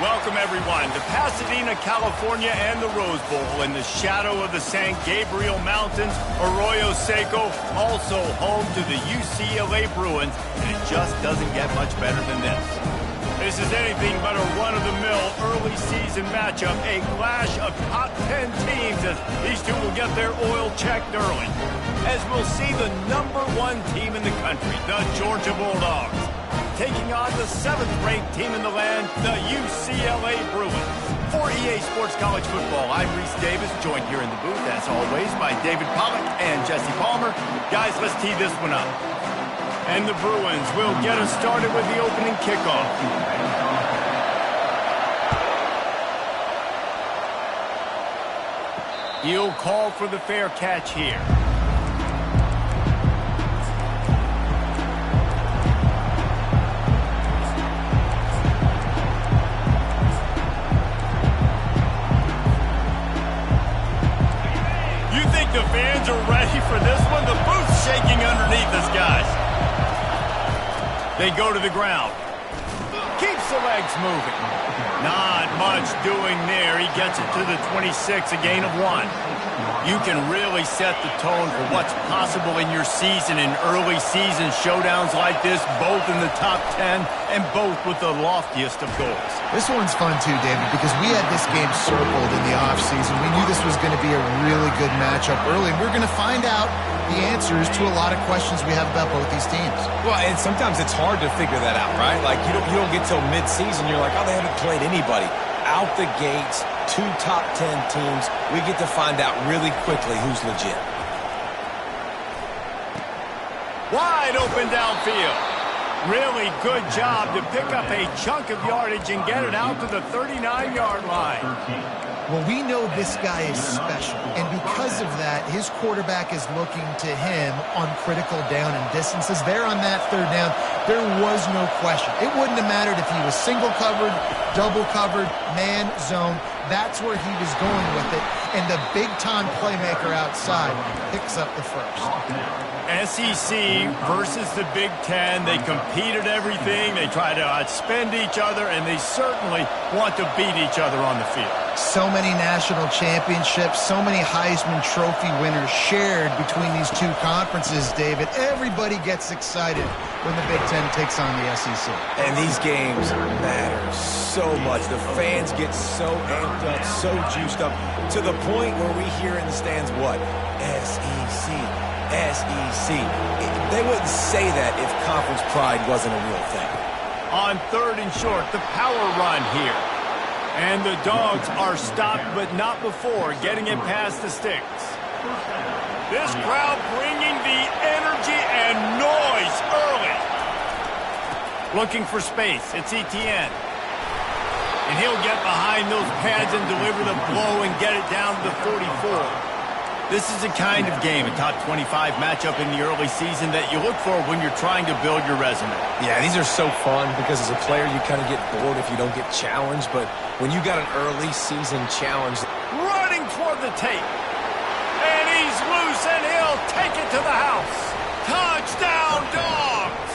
Welcome, everyone, to Pasadena, California and the Rose Bowl in the shadow of the San Gabriel Mountains. Arroyo Seco, also home to the UCLA Bruins, and it just doesn't get much better than this. This is anything but a run-of-the-mill early season matchup, a clash of top 10 teams as these two will get their oil checked early. As we'll see the #1 team in the country, the Georgia Bulldogs, taking on the 7th-ranked team in the land, the UCLA Bruins. For EA Sports College Football, I'm Reese Davis, joined here in the booth, as always, by David Pollack and Jesse Palmer. Guys, let's tee this one up. And the Bruins will get us started with the opening kickoff. He'll call for the fair catch here. The fans are ready for this one. The booth's shaking underneath us, guys. They go to the ground. Keeps the legs moving. Not much doing there. He gets it to the 26, a gain of 1. You can really set the tone for what's possible in your season in early season showdowns like this, both in the top 10 and both with the loftiest of goals. This one's fun too, David, because we had this game circled in the offseason. We knew this was going to be a really good matchup early, and we're going to find out the answers to a lot of questions we have about both these teams. Well, and sometimes it's hard to figure that out, right? Like, you don't get till mid-season, you're like, oh, they haven't played anybody. Out the gates, 2 top 10 teams, we get to find out really quickly who's legit. Wide open downfield. Really good job to pick up a chunk of yardage and get it out to the 39-yard line. Well, we know this guy is special, and because of that, his quarterback is looking to him on critical down and distances. There on that 3rd down, there was no question. It wouldn't have mattered if he was single covered, double covered, man, zone. That's where he was going with it, and the big-time playmaker outside picks up the first. SEC versus the Big Ten. They competed everything. They try to outspend each other, and they certainly want to beat each other on the field. So many national championships, so many Heisman Trophy winners shared between these two conferences, David. Everybody gets excited when the Big Ten takes on the SEC. And these games matter so much. The fans get so amped up, so juiced up, to the point where we hear in the stands, what? SEC. SEC. They wouldn't say that if conference pride wasn't a real thing. On 3rd and short, the power run here. And the Dogs are stopped, but not before getting it past the sticks. This crowd bringing the energy and noise early. Looking for space. It's Etienne. And he'll get behind those pads and deliver the blow and get it down to the 44. This is the kind of game, a top 25 matchup in the early season that you look for when you're trying to build your resume. Yeah, these are so fun because as a player you kind of get bored if you don't get challenged, but when you got an early season challenge. Running toward the tape. And he's loose and he'll take it to the house. Touchdown, Dogs!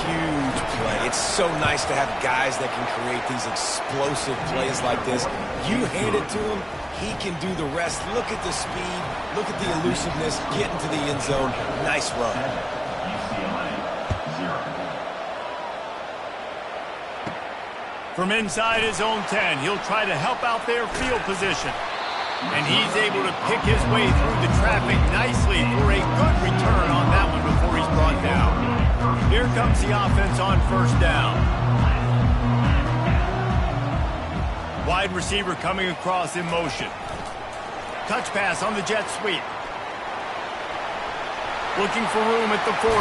Huge play. It's so nice to have guys that can create these explosive plays like this. You hand it to him, he can do the rest. Look at the speed. Look at the elusiveness. Get into the end zone. Nice run. From inside his own 10, he'll try to help out their field position. And he's able to pick his way through the traffic nicely for a good return on that one before he's brought down. Here comes the offense on 1st down. Wide receiver coming across in motion. Touch pass on the jet sweep. Looking for room at the 40.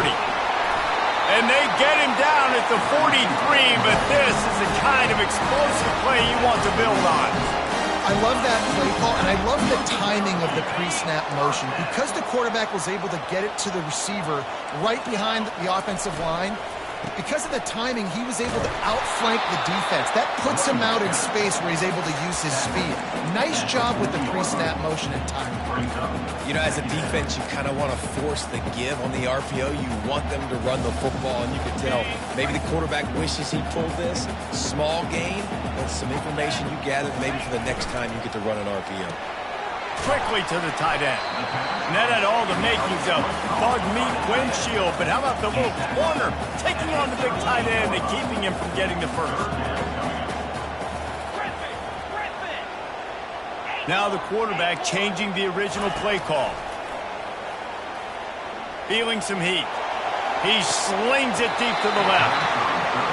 And they get him down at the 43, but this is the kind of explosive play you want to build on. I love that play call, and I love the timing of the pre-snap motion. Because the quarterback was able to get it to the receiver right behind the offensive line, Because of the timing, he was able to outflank the defense. That puts him out in space where he's able to use his speed. Nice job with the pre-snap motion and timing. You know, as a defense, you kind of want to force the give on the RPO. You want them to run the football, and you can tell maybe the quarterback wishes he pulled this. Small gain, but some information you gathered maybe for the next time you get to run an RPO. Quickly to the tight end. And that had all the makings of bug meat windshield, but how about the little corner taking on the big tight end and keeping him from getting the first? Now the quarterback changing the original play call. Feeling some heat. He slings it deep to the left.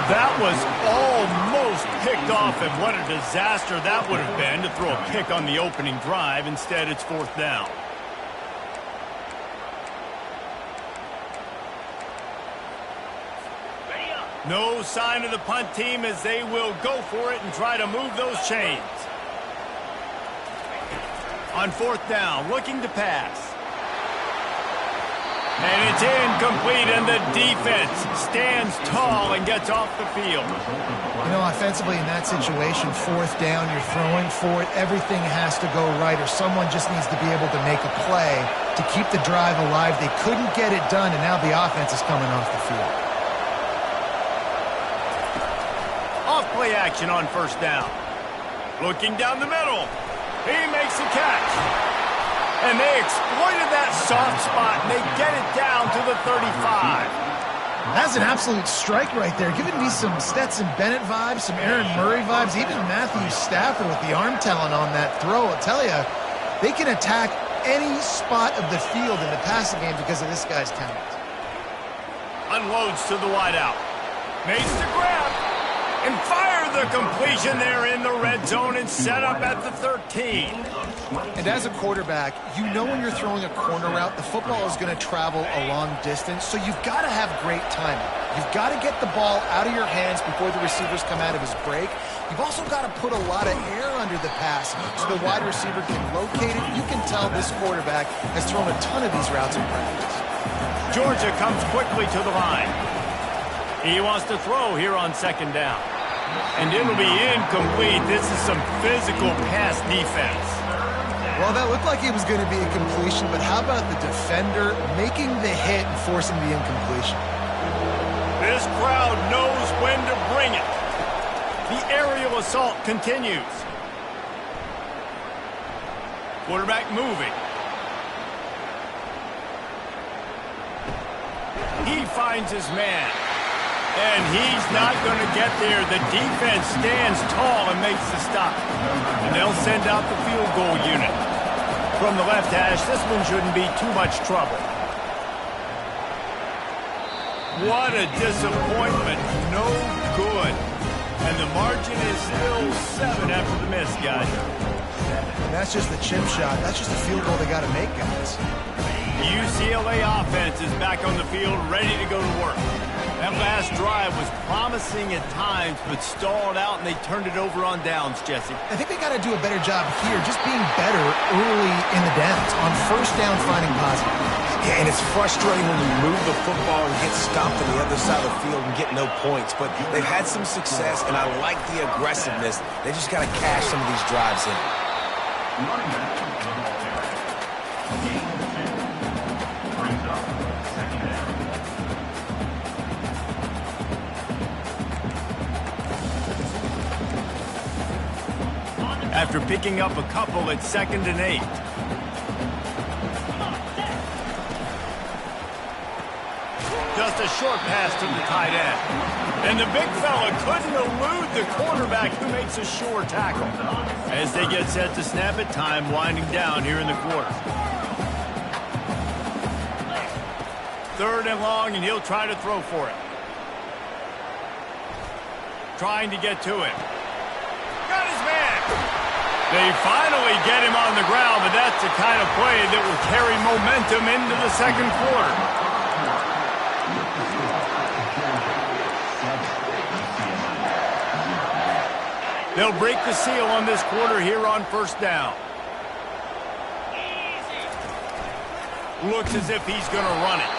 That was almost picked off, and what a disaster that would have been to throw a pick on the opening drive. Instead, it's 4th down. No sign of the punt team as they will go for it and try to move those chains. On 4th down, looking to pass. And it's incomplete, and the defense stands tall and gets off the field. You know, offensively in that situation, 4th down, you're throwing for it. Everything has to go right, or someone just needs to be able to make a play to keep the drive alive. They couldn't get it done, and now the offense is coming off the field. Off play action on 1st down. Looking down the middle. He makes the catch. And they exploited that soft spot, and they get it down to the 35. That's an absolute strike right there. Giving me some Stetson Bennett vibes, some Aaron Murray vibes, even Matthew Stafford with the arm talent on that throw. I'll tell you, they can attack any spot of the field in the passing game because of this guy's talent. Unloads to the wideout. Makes the grab. And fire the completion there in the red zone and set up at the 13. And as a quarterback, you know when you're throwing a corner route, the football is going to travel a long distance, so you've got to have great timing. You've got to get the ball out of your hands before the receivers come out of his break. You've also got to put a lot of air under the pass so the wide receiver can locate it. You can tell this quarterback has thrown a ton of these routes in practice. Georgia comes quickly to the line. He wants to throw here on 2nd down. And it'll be incomplete. This is some physical pass defense. Well, that looked like it was going to be a completion, but how about the defender making the hit and forcing the incompletion? This crowd knows when to bring it. The aerial assault continues. Quarterback moving. He finds his man. And he's not going to get there. The defense stands tall and makes the stop. And they'll send out the field goal unit. From the left hash, this one shouldn't be too much trouble. What a disappointment. No good. And the margin is still 7 after the miss, guys. And that's just the chip shot. That's just a field goal they got to make, guys. The UCLA offense is back on the field, ready to go to work. That last drive was promising at times, but stalled out, and they turned it over on downs, Jesse. I think they got to do a better job here, just being better early in the downs, on 1st down finding positive. Yeah, and it's frustrating when you move the football and get stopped on the other side of the field and get no points, but they've had some success, and I like the aggressiveness. They just got to cash some of these drives in. After picking up a couple at 2nd and 8. Just a short pass to the tight end. And the big fella couldn't elude the quarterback who makes a sure tackle. As they get set to snap it, time winding down here in the quarter. 3rd and long, and he'll try to throw for it. Trying to get to it. Got his man. They finally get him on the ground, but that's the kind of play that will carry momentum into the 2nd quarter. They'll break the seal on this quarter here on 1st down. Looks as if he's going to run it.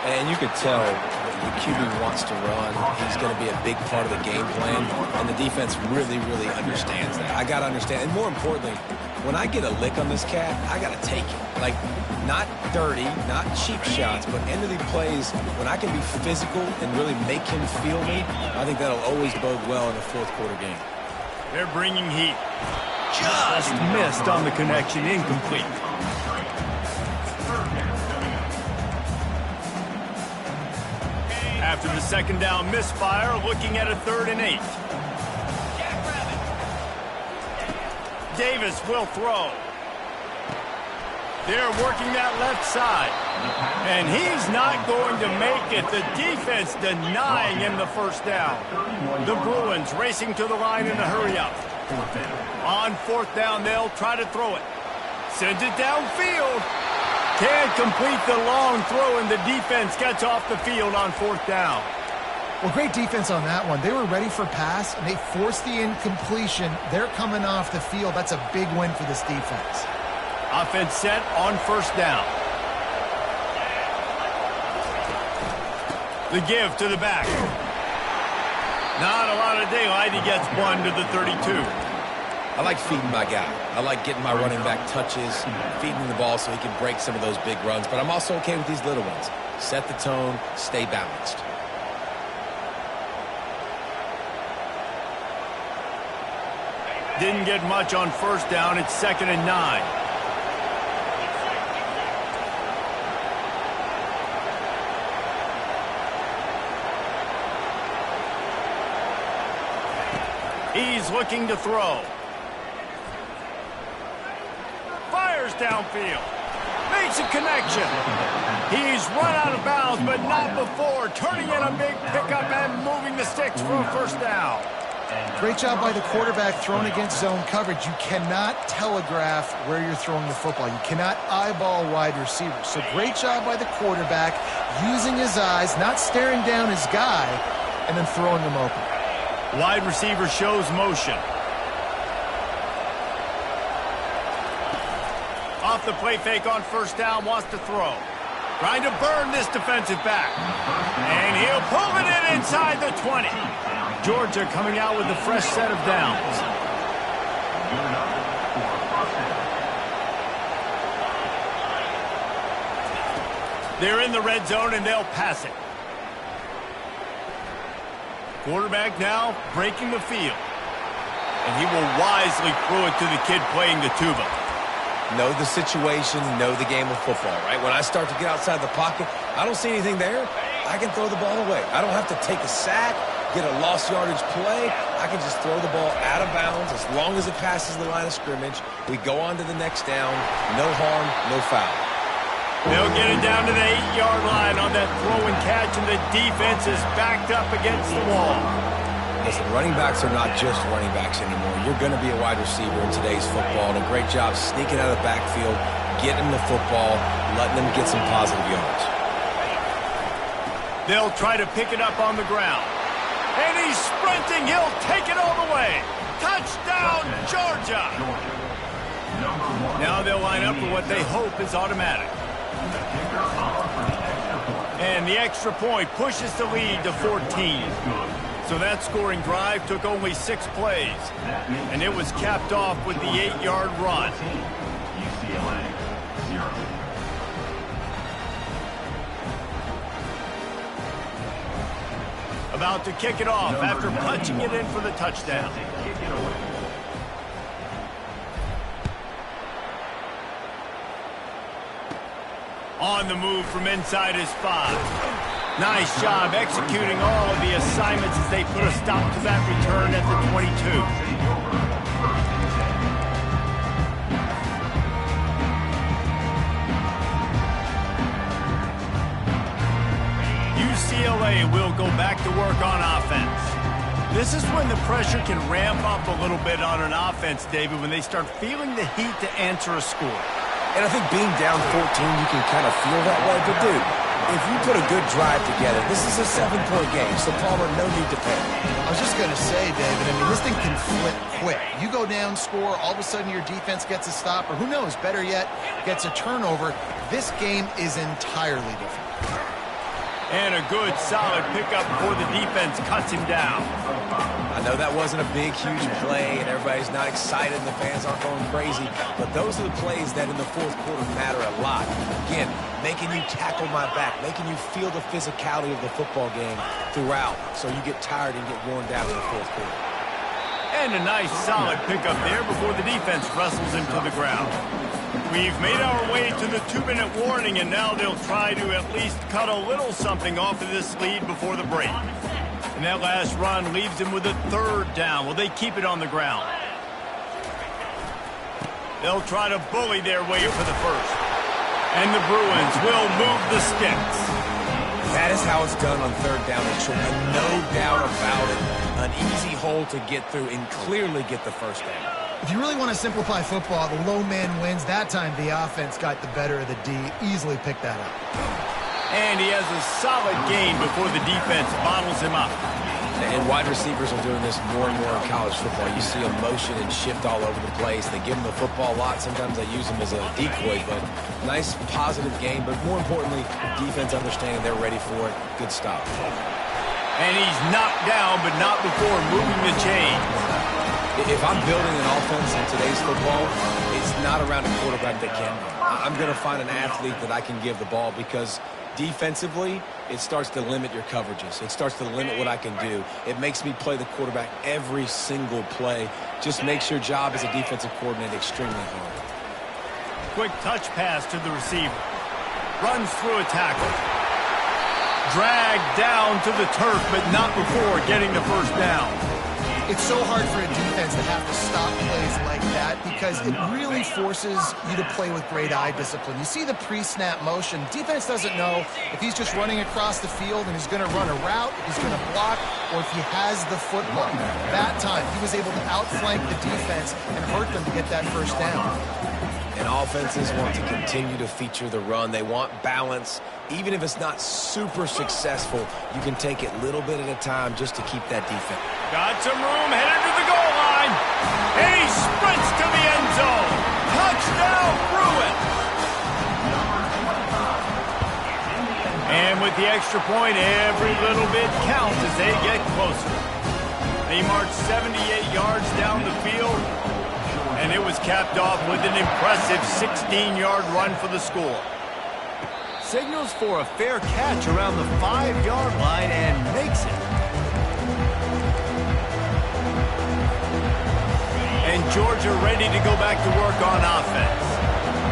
And you could tell the QB wants to run. He's going to be a big part of the game plan, and the defense really, really understands that. I got to understand, and more importantly, when I get a lick on this cat, I got to take it. Like, not dirty, not cheap shots, but end of the plays, when I can be physical and really make him feel me, I think that'll always bode well in a fourth quarter game. They're bringing heat. Just missed on the connection, incomplete. After the second down misfire, looking at a 3rd and 8. Davis will throw. They're working that left side. And he's not going to make it. The defense denying him the first down. The Bruins racing to the line in a hurry-up. On 4th down, they'll try to throw it. Sends it downfield. Can't complete the long throw, and the defense gets off the field on 4th down. Well, great defense on that one. They were ready for pass, and they forced the incompletion. They're coming off the field. That's a big win for this defense. Offense set on 1st down. The give to the back. Not a lot of daylight. He gets 1 to the 32. I like feeding my guy. I like getting my running back touches, feeding him the ball so he can break some of those big runs. But I'm also okay with these little ones. Set the tone, stay balanced. Didn't get much on 1st down. It's 2nd and 9. He's looking to throw. Fires downfield. Makes a connection. He's run out of bounds, but not before. Turning in a big pickup and moving the sticks for a 1st down. Great job by the quarterback throwing against zone coverage. You cannot telegraph where you're throwing the football. You cannot eyeball wide receivers. So great job by the quarterback using his eyes, not staring down his guy, and then throwing him open. Wide receiver shows motion. Off the play fake on 1st down, wants to throw. Trying to burn this defensive back. And he'll pull it in inside the 20. Georgia coming out with a fresh set of downs. They're in the red zone and they'll pass it. Quarterback now breaking the field. And he will wisely throw it to the kid playing the tuba. Know the situation, know the game of football, right? When I start to get outside the pocket, I don't see anything there. I can throw the ball away. I don't have to take a sack, get a lost yardage play. I can just throw the ball out of bounds as long as it passes the line of scrimmage. We go on to the next down. No harm, no foul. They'll get it down to the 8-yard line on that throw and catch, and the defense is backed up against the wall. Listen, running backs are not just running backs anymore. You're going to be a wide receiver in today's football, and a great job sneaking out of the backfield, getting the football, letting them get some positive yards. They'll try to pick it up on the ground. And he's sprinting. He'll take it all the way. Touchdown, Georgia. Now they'll line up for what they hope is automatic. And the extra point pushes the lead to 14. So that scoring drive took only 6 plays. And it was capped off with the 8-yard run. About to kick it off after punching it in for the touchdown. On the move from inside his 5. Nice job executing all of the assignments as they put a stop to that return at the 22. UCLA will go back to work on offense. This is when the pressure can ramp up a little bit on an offense, David, when they start feeling the heat to answer a score. And I think being down 14, you can kind of feel that way. But, dude, if you put a good drive together, this is a 7-point game. So, Palmer, no need to panic. I was just going to say, David, I mean, this thing can flip quick. You go down, score, all of a sudden your defense gets a stop, or who knows, better yet, gets a turnover. This game is entirely different. And a good, solid pickup before the defense cuts him down. I know that wasn't a big, huge play, and everybody's not excited, and the fans aren't going crazy, but those are the plays that in the fourth quarter matter a lot. Again, making you tackle my back, making you feel the physicality of the football game throughout, so you get tired and get worn down in the fourth quarter. And a nice, solid pickup there before the defense wrestles him to the ground. We've made our way to the 2-minute warning, and now they'll try to at least cut a little something off of this lead before the break. And that last run leaves them with a 3rd down. Will they keep it on the ground? They'll try to bully their way for the first. And the Bruins will move the sticks. That is how it's done on 3rd down and short. No doubt about it. An easy hole to get through and clearly get the first down. If you really want to simplify football, the low man wins. That time the offense got the better of the D. Easily picked that up. And he has a solid gain before the defense bottles him up. And wide receivers are doing this more and more in college football. You see them motion and shift all over the place. They give them the football a lot. Sometimes they use them as a decoy, but nice positive gain. But more importantly, defense understanding they're ready for it. Good stop. And he's knocked down, but not before moving the chains. If I'm building an offense in today's football, it's not around a quarterback that can. I'm going to find an athlete that I can give the ball because defensively, it starts to limit your coverages. It starts to limit what I can do. It makes me play the quarterback every single play. Just makes your job as a defensive coordinator extremely hard. Quick touch pass to the receiver. Runs through a tackle. Dragged down to the turf, but not before getting the first down. It's so hard for a defense to have to stop plays like that because it really forces you to play with great eye discipline. You see the pre-snap motion. Defense doesn't know if he's just running across the field and he's going to run a route, if he's going to block, or if he has the football. That time, he was able to outflank the defense and hurt them to get that first down. And offenses want to continue to feature the run. They want balance. Even if it's not super successful, you can take it little bit at a time just to keep that defense. Got some room, headed to the goal line. And he sprints to the end zone. Touchdown, Bruins. And with the extra point, every little bit counts as they get closer. They march 78 yards down the field. And it was capped off with an impressive 16-yard run for the score. Signals for a fair catch around the 5-yard line and makes it. And Georgia ready to go back to work on offense.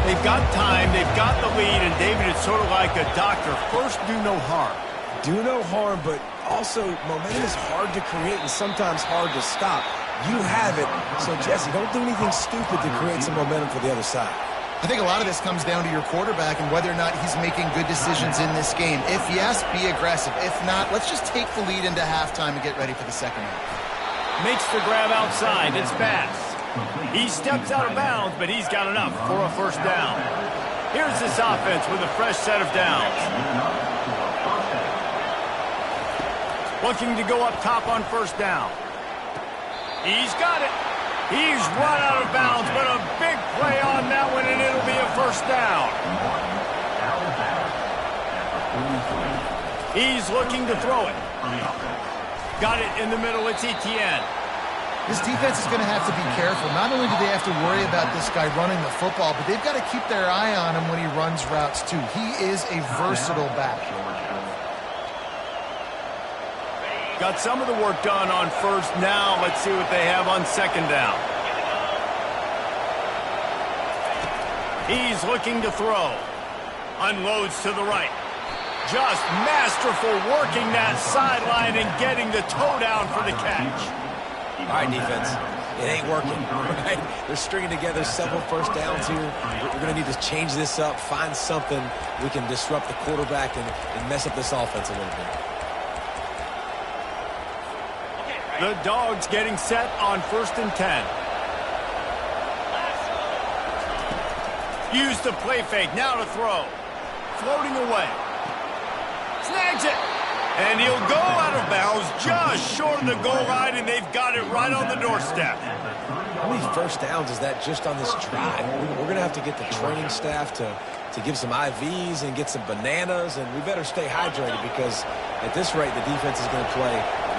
They've got time, they've got the lead, and David, it's sort of like a doctor. First, do no harm. Do no harm, but also momentum is hard to create and sometimes hard to stop. You have it, so Jesse, don't do anything stupid to create some momentum for the other side. I think a lot of this comes down to your quarterback and whether or not he's making good decisions in this game. If yes, be aggressive. If not, let's just take the lead into halftime and get ready for the second half. Makes the grab outside. It's fast. He steps out of bounds, but he's got enough for a first down. Here's this offense with a fresh set of downs. Looking to go up top on first down. He's got it. He's run out of bounds, but a big play on that one, and it'll be a first down. He's looking to throw it. Got it in the middle. It's Etienne. This defense is going to have to be careful. Not only do they have to worry about this guy running the football, but they've got to keep their eye on him when he runs routes, too. He is a versatile back. Got some of the work done on first. Now let's see what they have on second down. He's looking to throw. Unloads to the right. Just masterful working that sideline and getting the toe down for the catch. All right, defense. It ain't working. Right? They're stringing together several first downs here. We're going to need to change this up, find something we can disrupt the quarterback and mess up this offense a little bit. The Dogs getting set on 1st and 10. Use the play fake. Now to throw. Floating away. Snags it. And he'll go out of bounds just short of the goal line, and they've got it right on the doorstep. How many first downs is that just on this drive? We're going to have to get the training staff to give some IVs and get some bananas, and we better stay hydrated because at this rate, the defense is going to play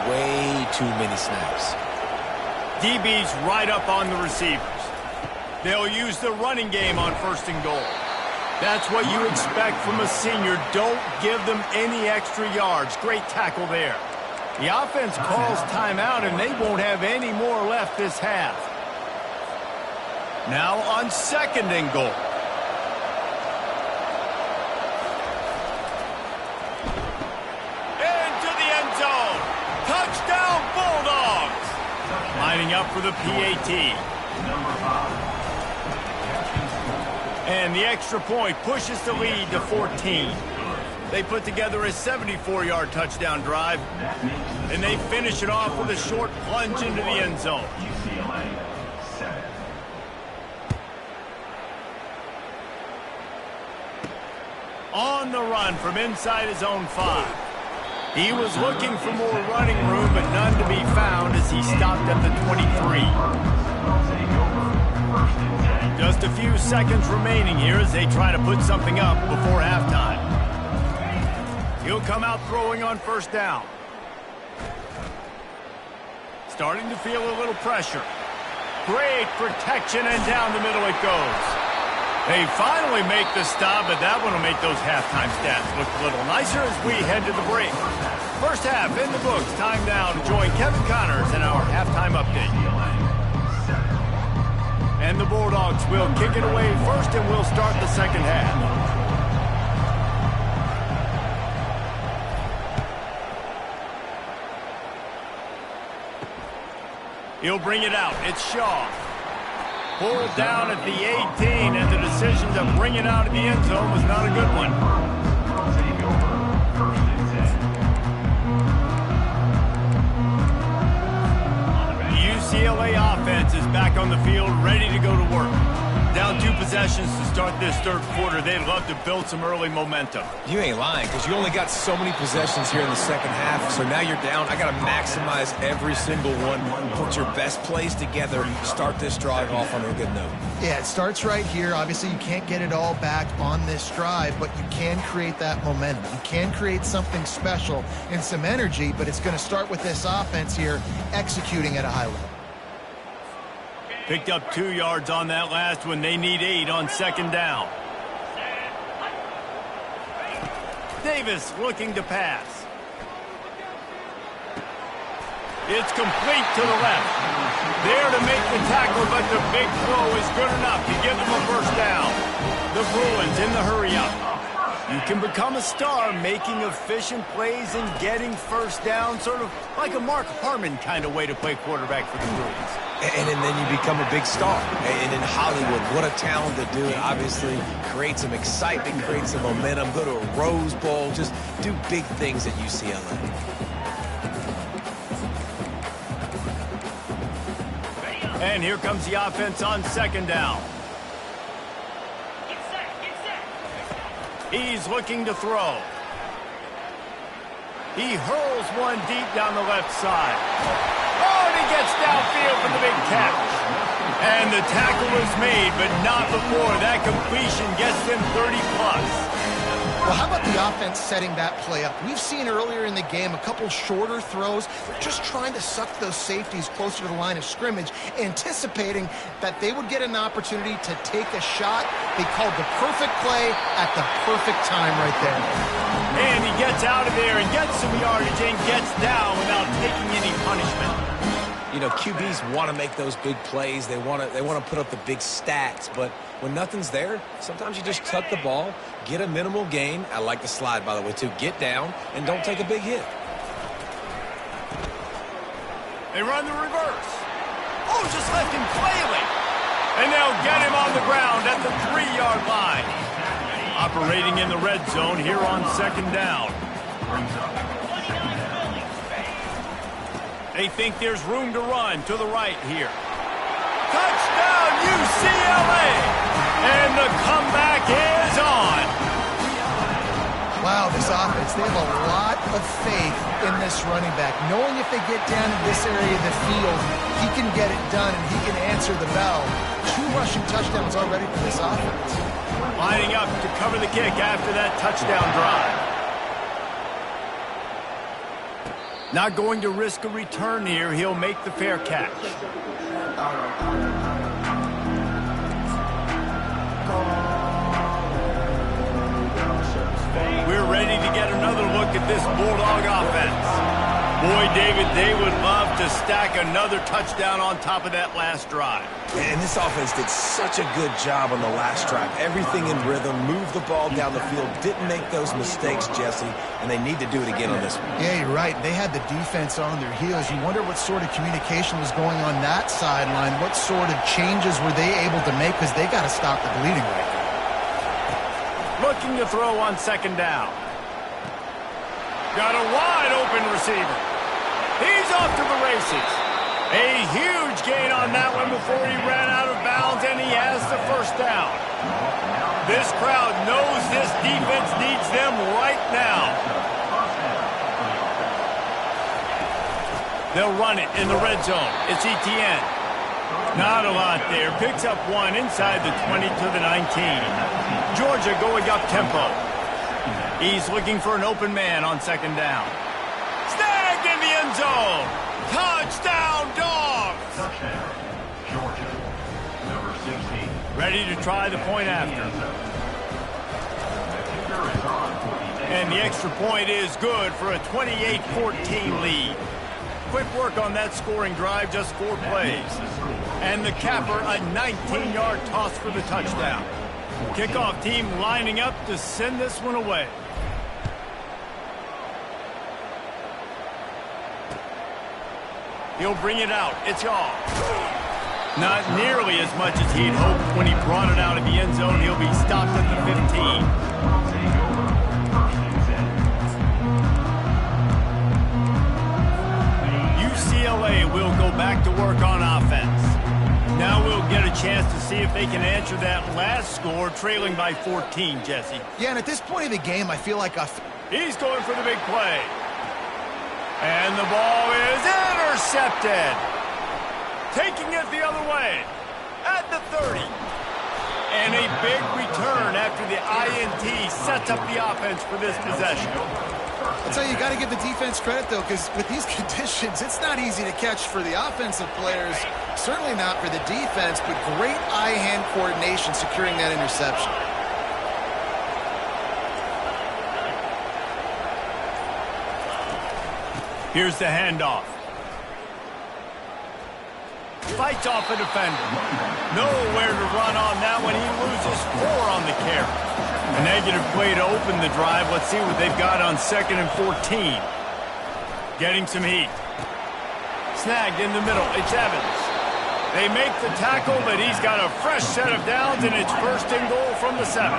way too many snaps. DB's right up on the receivers. They'll use the running game on 1st and goal. That's what you expect from a senior. Don't give them any extra yards. Great tackle there. The offense calls timeout, and they won't have any more left this half. Now on 2nd and goal. Into the end zone. Touchdown, Bulldogs. Lining up for the PAT. And the extra point pushes the lead to 14. They put together a 74-yard touchdown drive, and they finish it off with a short plunge into the end zone. On the run from inside his own 5. He was looking for more running room, but none to be found as he stopped at the 23. Just a few seconds remaining here as they try to put something up before halftime. He'll come out throwing on 1st down. Starting to feel a little pressure. Great protection, and down the middle it goes. They finally make the stop, but that one will make those halftime stats look a little nicer as we head to the break. First half in the books. Time now to join Kevin Connors in our halftime update. And the Bulldogs will kick it away first, and we'll start the 2nd half. He'll bring it out. It's Shaw. Pulled down at the 18, and the decision to bring it out of the end zone was not a good one. UCLA offense is back on the field, ready to go to work. Down 2 possessions to start this 3rd quarter. They'd love to build some early momentum. You ain't lying, because you only got so many possessions here in the 2nd half, so now you're down. I got to maximize every single one. Put your best plays together. Start this drive off on a good note. Yeah, it starts right here. Obviously, you can't get it all back on this drive, but you can create that momentum. You can create something special and some energy, but it's going to start with this offense here executing at a high level. Picked up 2 yards on that last one. They need 8 on 2nd down. Davis looking to pass. It's complete to the left. There to make the tackle, but the big throw is good enough to give them a 1st down. The Bruins in the hurry-up. You can become a star making efficient plays and getting 1st down, sort of like a Mark Harmon kind of way to play quarterback for the Bruins. And then you become a big star. And in Hollywood, what a talent to do it. Obviously, create some excitement, create some momentum, go to a Rose Bowl, just do big things at UCLA. And here comes the offense on 2nd down. He's looking to throw. He hurls one deep down the left side. Oh, and he gets downfield for the big catch. And the tackle is made, but not before that completion gets them 30+. Well, how about the offense setting that play up? We've seen earlier in the game a couple shorter throws. They're just trying to suck those safeties closer to the line of scrimmage, anticipating that they would get an opportunity to take a shot. They called the perfect play at the perfect time right there. And he gets out of there and gets some yardage and gets down without taking any punishment. You know, QBs want to make those big plays. They want to put up the big stats, but when nothing's there, sometimes you just tuck the ball, get a minimal gain. I like the slide, by the way, too. Get down and don't take a big hit. They run the reverse. Oh, just left him flailing. And they'll get him on the ground at the 3-yard line. Operating in the red zone here on 2nd down. They think there's room to run to the right here. Touchdown, UCLA! And the comeback is on. Wow, this offense, they have a lot of faith in this running back. Knowing if they get down in this area of the field, he can get it done and he can answer the bell. 2 rushing touchdowns already for this offense. Lining up to cover the kick after that touchdown drive. Not going to risk a return here. He'll make the fair catch. We're ready to get another look at this Bulldog offense. Boy, David, they would love to stack another touchdown on top of that last drive. And this offense did such a good job on the last drive. Everything in rhythm, moved the ball down the field, didn't make those mistakes, Jesse, and they need to do it again on this one. Yeah, you're right. They had the defense on their heels. You wonder what sort of communication was going on that sideline. What sort of changes were they able to make, because they got to stop the bleeding right now. Looking to throw on second down. Got a wide open receiver. He's off to the races. A huge gain on that one before he ran out of bounds, and he has the first down. This crowd knows this defense needs them right now. They'll run it in the red zone. It's Etienne. Not a lot there. Picks up 1 inside the 20 to the 19. Georgia going up tempo. He's looking for an open man on second down. Snagged in the end zone. Touchdown, Dogs. Georgia, number 16. Ready to try the point after. And the extra point is good for a 28-14 lead. Quick work on that scoring drive, just 4 plays. And the capper, a 19-yard toss for the touchdown. Kickoff team lining up to send this one away. He'll bring it out. It's off. Not nearly as much as he'd hoped when he brought it out of the end zone. He'll be stopped at the 15. UCLA will go back to work on offense. Now we'll get a chance to see if they can answer that last score, trailing by 14, Jesse. Yeah, and at this point of the game, I feel like he's going for the big play. And the ball is intercepted. Taking it the other way at the 30. And a big return after the INT sets up the offense for this possession. I'll tell you, you got to give the defense credit, though, because with these conditions, it's not easy to catch for the offensive players. Certainly not for the defense, but great eye-hand coordination securing that interception. Here's the handoff. Fights off a defender. Nowhere to run on that one. He loses 4 on the carry. A negative play to open the drive. Let's see what they've got on 2nd and 14. Getting some heat. Snagged in the middle. It's Evans. They make the tackle, but he's got a fresh set of downs, and it's 1st and goal from the 7.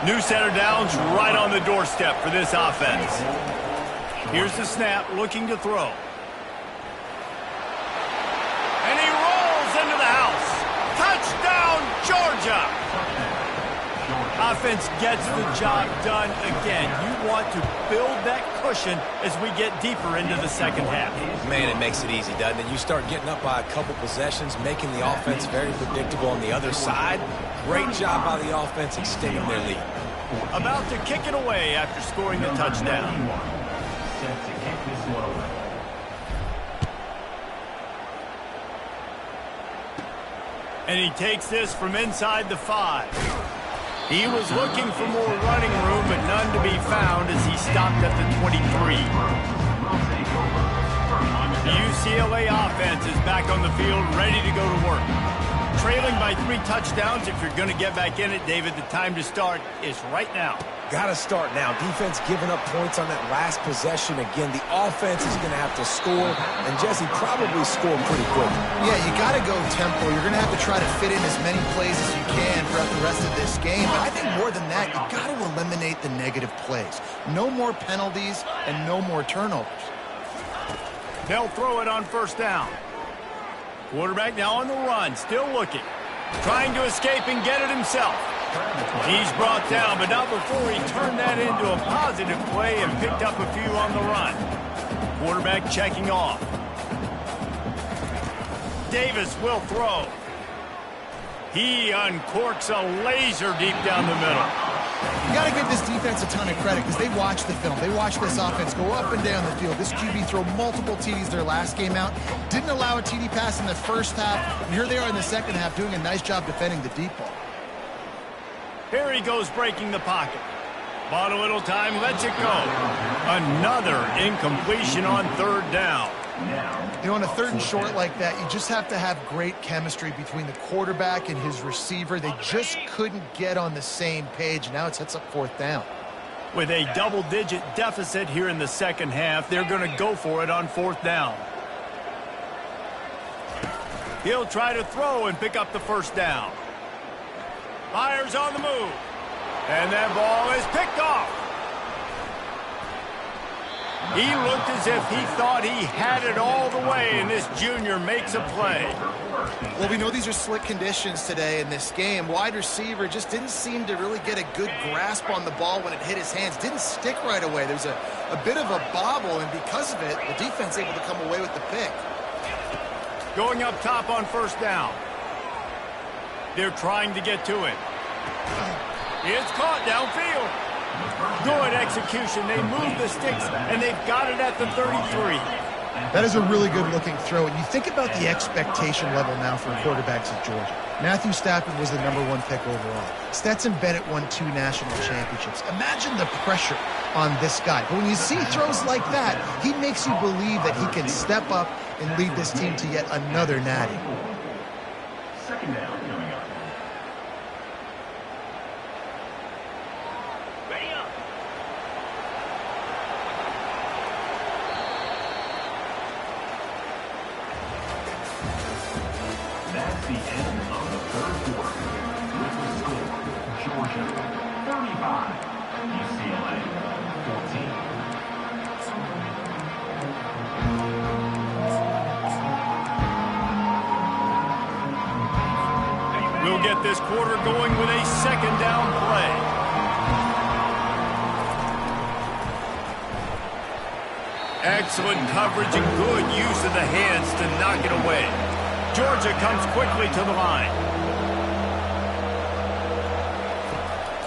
New set of downs right on the doorstep for this offense. Here's the snap, looking to throw. And he rolls into the house. Touchdown, Georgia! Offense gets the job done again. You want to build that cushion as we get deeper into the second half. Man, it makes it easy, doesn't it? You start getting up by a couple possessions, making the offense very predictable on the other side. Great job by the offense extending their lead. About to kick it away after scoring the touchdown. Set to kick this one away. And he takes this from inside the 5. He was looking for more running room, but none to be found as he stopped at the 23. The UCLA offense is back on the field, ready to go to work. Trailing by 3 touchdowns. If you're going to get back in it, David, the time to start is right now. Got to start now. Defense giving up points on that last possession. Again, the offense is going to have to score, and Jesse probably scored pretty quick. Yeah, you got to go tempo. You're going to have to try to fit in as many plays as you can throughout the rest of this game. But I think more than that, you got to eliminate the negative plays. No more penalties and no more turnovers. They'll throw it on 1st down. Quarterback now on the run, still looking. Trying to escape and get it himself. He's brought down, but not before he turned that into a positive play and picked up a few on the run. Quarterback checking off. Davis will throw. He uncorks a laser deep down the middle. You got to give this defense a ton of credit because they watch the film. They watch this offense go up and down the field. This QB throw multiple TDs their last game out. Didn't allow a TD pass in the first half. And here they are in the second half doing a nice job defending the deep ball. Here he goes breaking the pocket. Bought a little time, lets it go. Another incompletion on third down. You know, on a third and short like that, you just have to have great chemistry between the quarterback and his receiver. They just couldn't get on the same page. Now it sets up fourth down. With a double-digit deficit here in the second half, they're going to go for it on fourth down. He'll try to throw and pick up the first down. Fires on the move. And that ball is picked off. He looked as if he thought he had it all the way, and this junior makes a play. Well, we know these are slick conditions today in this game. Wide receiver just didn't seem to really get a good grasp on the ball when it hit his hands. Didn't stick right away. There's a bit of a bobble, and because of it, the defense able to come away with the pick. Going up top on first down. They're trying to get to it. It's caught downfield. Good execution. They move the sticks, and they've got it at the 33. That is a really good-looking throw. And you think about the expectation level now for quarterbacks at Georgia. Matthew Stafford was the #1 pick overall. Stetson Bennett won 2 national championships. Imagine the pressure on this guy. But when you see throws like that, he makes you believe that he can step up and lead this team to yet another natty. Second down coming up. Ready up. That's the end of the third quarter. With the score, Georgia 35, UCLA 14. We'll get this quarter going with a second down play. Excellent coverage and good use of the hands to knock it away. Georgia comes quickly to the line.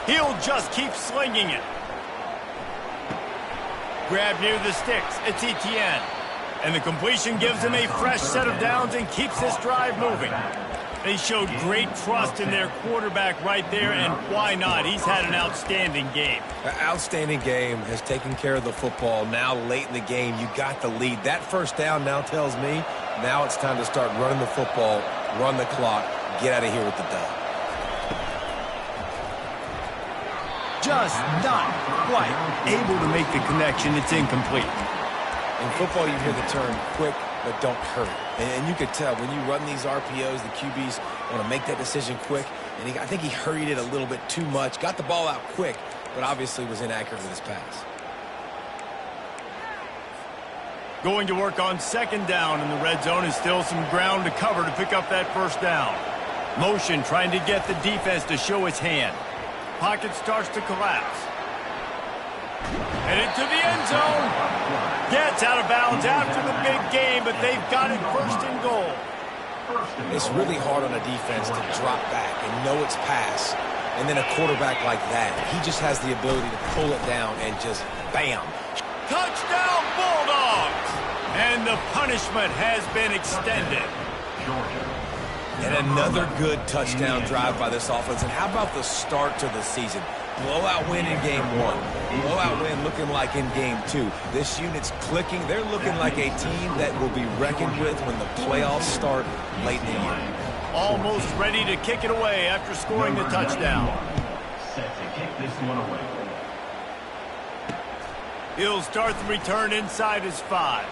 He'll just keep slinging it. Grab near the sticks. It's Etienne. And the completion gives him a fresh set of downs and keeps this drive moving. They showed great trust in their quarterback right there, and why not? He's had an outstanding game. An outstanding game, has taken care of the football. Now late in the game, you got the lead. That first down now tells me now it's time to start running the football, run the clock, get out of here with the dub. Just not quite able to make the connection. It's incomplete. In football, you hear the term quick, but don't hurry. And you could tell when you run these RPOs, the QBs want to make that decision quick. And I think he hurried it a little bit too much. Got the ball out quick, but obviously was inaccurate with his pass. Going to work on second down in the red zone is still some ground to cover to pick up that first down. Motion trying to get the defense to show its hand. Pocket starts to collapse. Headed to the end zone. Gets out of bounds after the big game, but they've got it first and goal. It's really hard on a defense to drop back and know it's pass. And then a quarterback like that, he just has the ability to pull it down and just bam. Touchdown Bulldogs! And the punishment has been extended. And another good touchdown drive by this offense. And how about the start to the season? Blowout win in game 1. Blowout win looking like in game 2. This unit's clicking. They're looking like a team that will be reckoned with when the playoffs start late in the year. Almost ready to kick it away after scoring the touchdown. Set to kick this one away. He'll start the return inside his 5.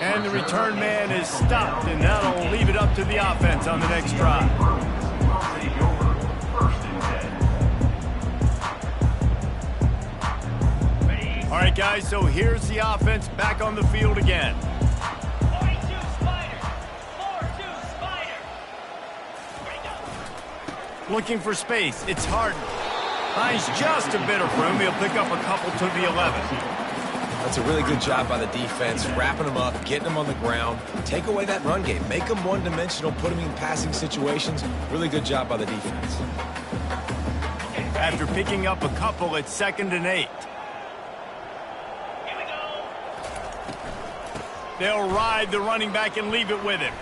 And the return man is stopped, and that'll leave it up to the offense on the next drive. Take over. First and 10. All right, guys, so here's the offense back on the field again. 42 Spider. 42 Spider. Ready, go. Looking for space. It's Harden. Finds just a bit of room. He'll pick up a couple to the 11. That's a really good job by the defense, wrapping them up, getting them on the ground. Take away that run game. Make them one-dimensional, put them in passing situations. Really good job by the defense. After picking up a couple, it's 2nd and 8. They'll ride the running back and leave it with him.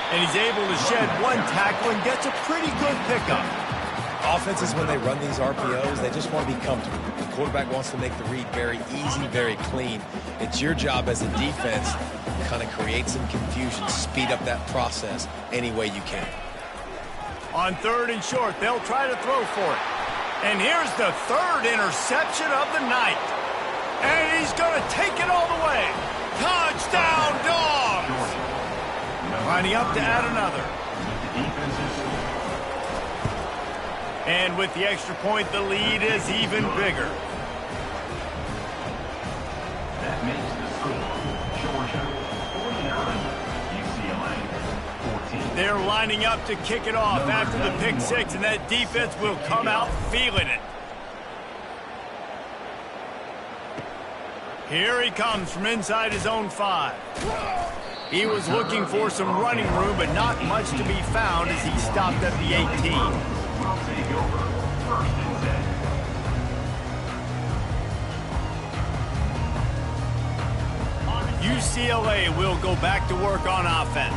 And he's able to shed one tackle and gets a pretty good pickup. Offenses, when they run these RPOs, they just want to be comfortable. The quarterback wants to make the read very easy, very clean. It's your job as a defense to kind of create some confusion, speed up that process any way you can. On 3rd and short, they'll try to throw for it. And here's the 3rd interception of the night. And he's going to take it all the way. Touchdown, Dogs! Lining up to add another. And with the extra point, the lead is even bigger. That makes the score Georgia 49, UCLA 14. They're lining up to kick it off after the pick 6, and that defense will come out feeling it. Here he comes from inside his own 5. He was looking for some running room, but not much to be found as he stopped at the 18. Will take over 1st and 10. UCLA will go back to work on offense.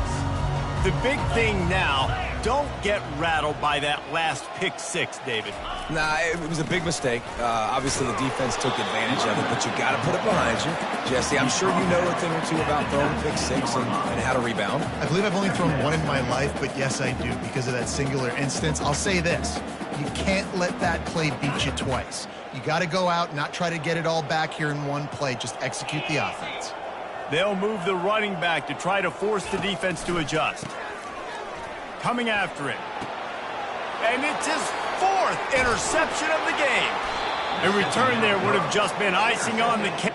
The big thing now, don't get rattled by that last pick 6, David. Nah, it was a big mistake. Obviously, the defense took advantage of it, but you got to put it behind you. Jesse, I'm sure you know a thing or two about throwing pick 6 and how to rebound. I believe I've only thrown one in my life, but yes, I do because of that singular instance. I'll say this. You can't let that play beat you twice. You got to go out, not try to get it all back here in one play. Just execute the offense. They'll move the running back to try to force the defense to adjust. Coming after him. And it's his 4th interception of the game. A return there would have just been icing on the cake.